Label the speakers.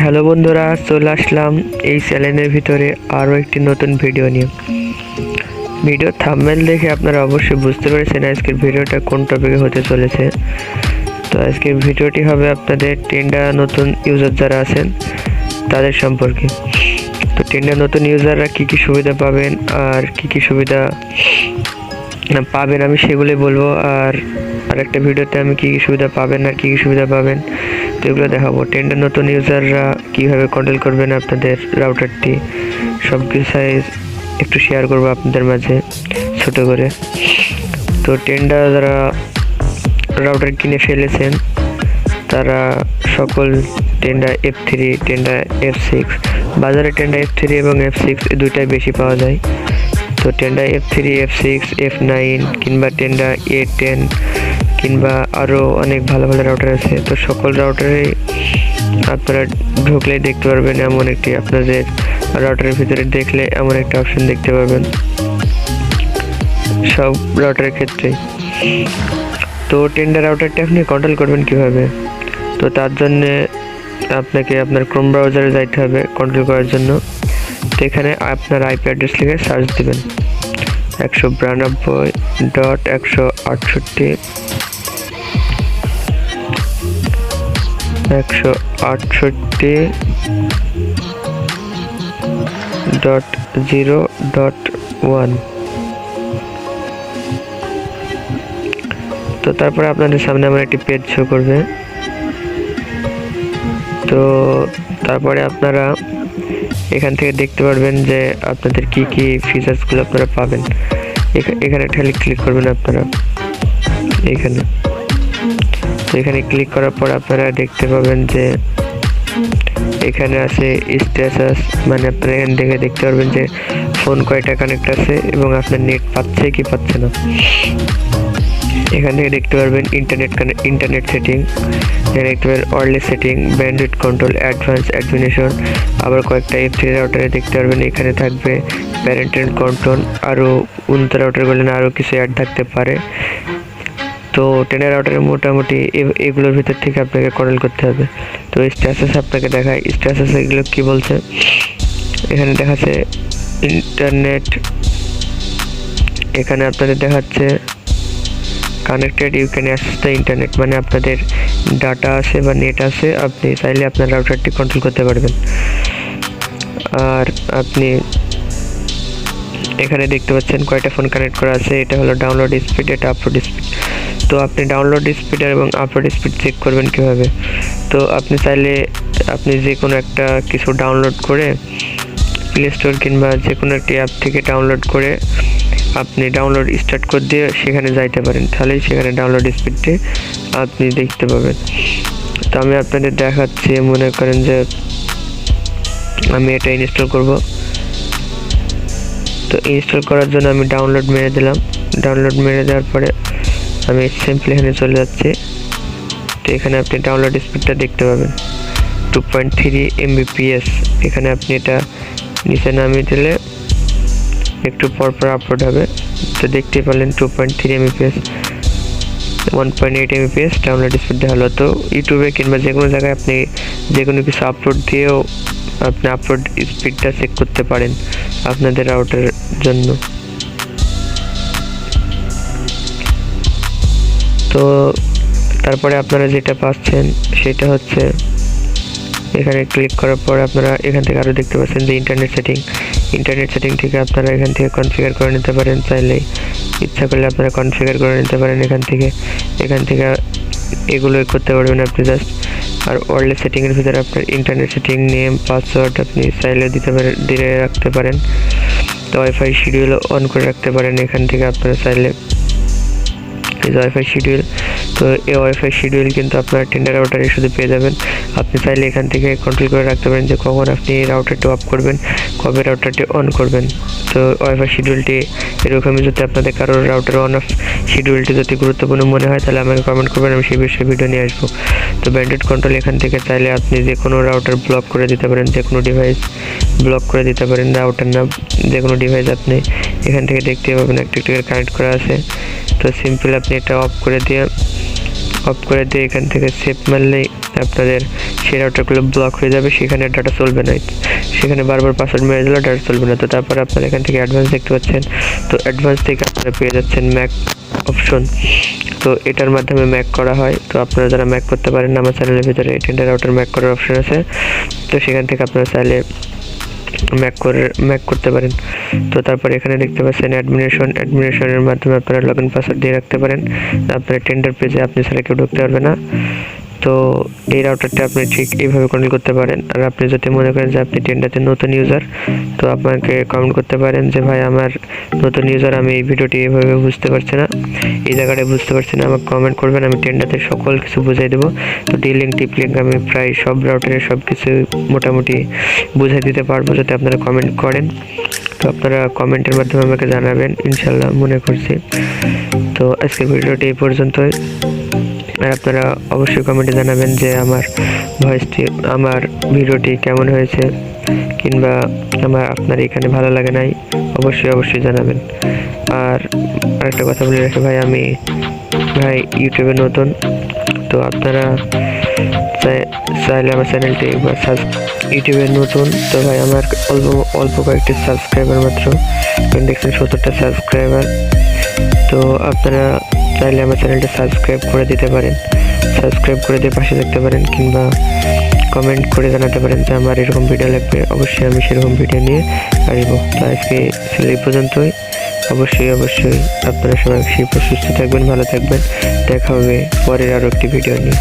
Speaker 1: Hello বন্ধুরা, চলে আসলাম এই চ্যানেলের ভিতরে আরও একটি নতুন ভিডিও নিয়ে। ভিডিও থাম্বনেল দেখে আপনারা অবশ্যই বুঝতে পেরেছেন আজকের ভিডিওটা কোন টপিকে হতে চলেছে। তো আজকের ভিডিওটি হবে আপনাদের টেন্ডা নতুন ইউজার যারা আছেন তাদের সম্পর্কে। তো টেন্ডা নতুন ইউজাররা কী কী সুবিধা পাবেন আর কী কী সুবিধা পাবেন আমি সেগুলোই বলবো। আর আরেকটা ভিডিওতে আমি কী কী সুবিধা পাবেন আর কী কী সুবিধা পাবেন তো এগুলো দেখাবো। টেন্ডার নতুন ইউজাররা কীভাবে কন্ট্রোল করবেন আপনাদের রাউটারটি, সব কিছু একটু শেয়ার করবো আপনাদের মাঝে ছোট করে। তো টেন্ডার যারা রাউটার কিনে ফেলেছেন তারা সকল টেন্ডা F3, টেন্ডা F6, বাজারে টেন্ডা F3 এবং F6 এই দুইটাই বেশি পাওয়া যায়। তো টেন্ডা F3, F6, F9 কিংবা টেন্ডা A10 কিংবা আরও অনেক ভালো ভালো রাউটার আছে। তো সকল রাউটারে আপনারা ঢুকলে দেখতে পারবেন এমন একটি, আপনাদের রাউটারের ভিতরে দেখলে এমন একটা অপশন দেখতে পাবেন সব রাউটারের ক্ষেত্রে। তো টেন্ডার রাউটারটা আপনি কন্ট্রোল করবেন কিভাবে? তো তার জন্য আপনাকে আপনার ক্রোম ব্রাউজারে যাইতে হবে কন্ট্রোল করার জন্য। তো এখানে আপনার আইপি অ্যাড্রেস লিখে সার্চ দেবেন 192.168.0.1। তো তারপরে আপনাদের সামনে আমার একটি পেজ শো করবে। তো তারপরে আপনারা এখান থেকে দেখতে পারবেন যে আপনাদের কি কি ফিচার্সগুলো আপনারা পাবেন। এখানে ক্লিক করবেন আপনারা এখানে। তো এখানে ক্লিক করার পর আপনারা দেখতে পাবেন যে এখানে আছে স্ট্যাটাস, মানে আপনারা এখান থেকে দেখতে পারবেন যে ফোন কয়টা কানেক্ট আছে এবং আপনার নেট পাচ্ছে কি পাচ্ছে না। এখান থেকে দেখতে পারবেন ইন্টারনেট সেটিং, এখানে দেখতে পারবেন wireless setting, bandwidth control, advance administration. আবার কয়েকটা F3 রাউটারে দেখতে পারবেন এখানে থাকবে প্যারেন্টাল কন্ট্রোল, আরও উন্নত রাউটার বলেন আরও কিছু অ্যাড থাকতে পারে। তো টেন্ডার রাউটারে মোটামুটি এগুলোর ভিতর থেকে আপনাকে কন্ট্রোল করতে হবে। তো স্ট্যাটাস আপনাকে দেখায়, স্ট্যাটাস এগুলো কী বলছে এখানে দেখাচ্ছে ইন্টারনেট, এখানে আপনাদের দেখাচ্ছে connected, you can access the internet, মানে আপনাদের ডাটা আছে বা নেট আছে, আপনি চাইলে আপনার রাউটারটি কন্ট্রোল করতে পারবেন। আর আপনি এখানে দেখতে পাচ্ছেন কয়টা ফোন কানেক্ট করা আছে, এটা হলো ডাউনলোড স্পিড, এটা আপলোড স্পিড। তো আপনি ডাউনলোড স্পিড এবং আপলোড স্পিড চেক করবেন কীভাবে? তো আপনি চাইলে আপনি যে কোনো একটা কিছু ডাউনলোড করে প্লে স্টোর কিংবা যে কোনো একটি অ্যাপ থেকে ডাউনলোড করে আপনি ডাউনলোড স্টার্ট করে দিয়ে সেখানে যাইতে পারেন, তাহলেই সেখানে ডাউনলোড স্পিডটি আপনি দেখতে পাবেন। তো আমি আপনাদের দেখাচ্ছি, মনে করেন যে আমি এটা ইনস্টল করব। তো ইনস্টল করার জন্য আমি ডাউনলোড মেরে দিলাম। ডাউনলোড মেরে দেওয়ার পরে আমি সিম্পলি এখানে চলে যাচ্ছি। তো এখানে আপনি ডাউনলোড স্পিডটা দেখতে পাবেন 2.3 Mbps। এখানে আপনি এটা নিচে নামিয়ে দিলে একটু পর আপলোড হবে। তো দেখতেই পেলেন 2.3 Mbps, 1.8 Mbps ডাউনলোড স্পিড হলো। তো ইউটিউবে কিংবা যে কোনো জায়গায় আপনি যে কোনো কিছু আপলোড দিয়েও আপনি আপলোড স্পিডটা চেক করতে পারেন আপনাদের রাউটারের জন্য। তো তারপরে আপনারা যেটা পাচ্ছেন সেটা হচ্ছে এখানে ক্লিক করার পর আপনারা এখান থেকে আরও দেখতে পাচ্ছেন যে ইন্টারনেট সেটিং থেকে আপনারা এখান থেকে কনফিগার করে নিতে পারেন, চাইলেই ইচ্ছা করলে আপনারা কনফিগার করে নিতে পারেন এখান থেকে এগুলোই করতে পারবেন আপনি জাস্ট। আর ওয়্যারলেস সেটিংয়ের ভিতরে আপনার ইন্টারনেট সেটিং, নেম, পাসওয়ার্ড আপনি চাইলে দিয়ে রাখতে পারেন। তো ওয়াইফাই শিডিউল অন করে রাখতে পারেন এখান থেকে আপনারা চাইলে, ওয়াইফাই শিডিউল। তো এই ওয়াইফাই শিডিউল কিন্তু আপনার টেন্ডার রাউটারে শুধু পেয়ে যাবেন। আপনি চাইলে এখান থেকে কন্ট্রোল করে রাখতে পারেন যে কখন আপনি রাউটারটি অফ করবেন, কবে রাউটারটি অন করবেন। তো ওয়াইফাই শিডিউলটি এরকমই, যদি আপনাদের কারোর রাউটার অন অফ শিডিউলটি যদি গুরুত্বপূর্ণ মনে হয় তাহলে আমাকে কমেন্ট করবেন, আমি সেই বিষয়ে ভিডিও নিয়ে আসবো। তো ব্যান্ডউইথ কন্ট্রোল এখান থেকে চাইলে আপনি যে কোনো রাউটার ব্লক করে দিতে পারেন, যে কোনো ডিভাইস ব্লক করে দিতে পারেন, রাউটার না যে কোনো ডিভাইস আপনি এখান থেকে দেখতে পাবেন একটা কানেক্ট করা আছে। তো সিম্পল আপনি এটা অফ করে দিয়ে অফ করে দিয়ে এখান থেকে সেভ মারলেই আপনাদের সেই রাউটারগুলো ব্লক হয়ে যাবে, সেখানে ডাটা চলবে না, সেখানে বারবার পাসওয়ার্ড মেরে দিলেও ডাটা চলবে না। তো তারপর আপনারা এখান থেকে অ্যাডভান্স দেখতে পাচ্ছেন, তো অ্যাডভান্স থেকে আপনারা পেয়ে যাচ্ছেন ম্যাক অপশন। তো এটার মাধ্যমে ম্যাক করা হয়। তো আপনারা যারা ম্যাক করতে পারেন না, আমার চ্যানেলের ভিতরে টেন্ডার রাউটার ম্যাক করার অপশন আছে, তো সেখান থেকে আপনারা চাইলে ম্যাক করতে পারেন। তো তারপর এখানে দেখতে পাচ্ছেন অ্যাডমিনিশনের মাধ্যমে আপনারা লগইন পাসওয়ার্ড দিয়ে রাখতে পারেন। আপনার টেন্ডার পেজে আপনি ছাড়া কেউ ঢুকতে পারবে না। তো এই রাউটারটা আপনি ঠিক এইভাবে কন্ট্রোল করতে পারেন। আর আপনি যদি মনে করেন যে আপনি টেন্ডারতে নতুন ইউজার, তো আপনাকে কমেন্ট করতে পারেন যে ভাই আমার নতুন ইউজার, আমি এই ভিডিওটি এইভাবে বুঝতে পারছি না, এই জায়গাটায় বুঝতে পারছি না, আমাকে কমেন্ট করবেন, আমি টেন্ডারতে সকল কিছু বুঝিয়ে দেবো। তো টিপ লিঙ্ক আমি প্রায় সব রাউটারের সব কিছু মোটামুটি বুঝিয়ে দিতে পারবো যদি আপনারা কমেন্ট করেন। তো আপনারা কমেন্টের মাধ্যমে আমাকে জানাবেন, ইনশাল্লাহ মনে করছি। তো আজকের ভিডিওটি এই পর্যন্তই। আর আপনারা অবশ্যই কমেন্টে জানাবেন যে আমার আমার ভিডিওটি কেমন হয়েছে, কিংবা আপনার এখানে ভালো লাগে নাই, অবশ্যই জানাবেন। আর আরেকটা কথা বলে রাখি ভাই, আমি ইউটিউবে নতুন, তো আপনারা চাইলে আমার চ্যানেলটি একবার ইউটিউবে নতুন, তো ভাই আমার অল্প কয়েকটি সাবস্ক্রাইবার মাত্র, দেখছেন 70টা সাবস্ক্রাইবার। তো আপনারা চাইলে আমার চ্যানেলটা সাবস্ক্রাইব করে দিতে পারেন, সাবস্ক্রাইব করে দিয়ে পাশে দেখতে পারেন, কিংবা কমেন্ট করে জানাতে পারেন যে আমার এরকম ভিডিও লাগবে, অবশ্যই আমি সেরকম ভিডিও নিয়ে আসবো। তো আজকে এই পর্যন্তই। অবশ্যই আপনারা সবাই সুস্থ থাকবেন, ভালো থাকবেন। দেখা হবে পরের আরও একটি ভিডিও নিয়ে।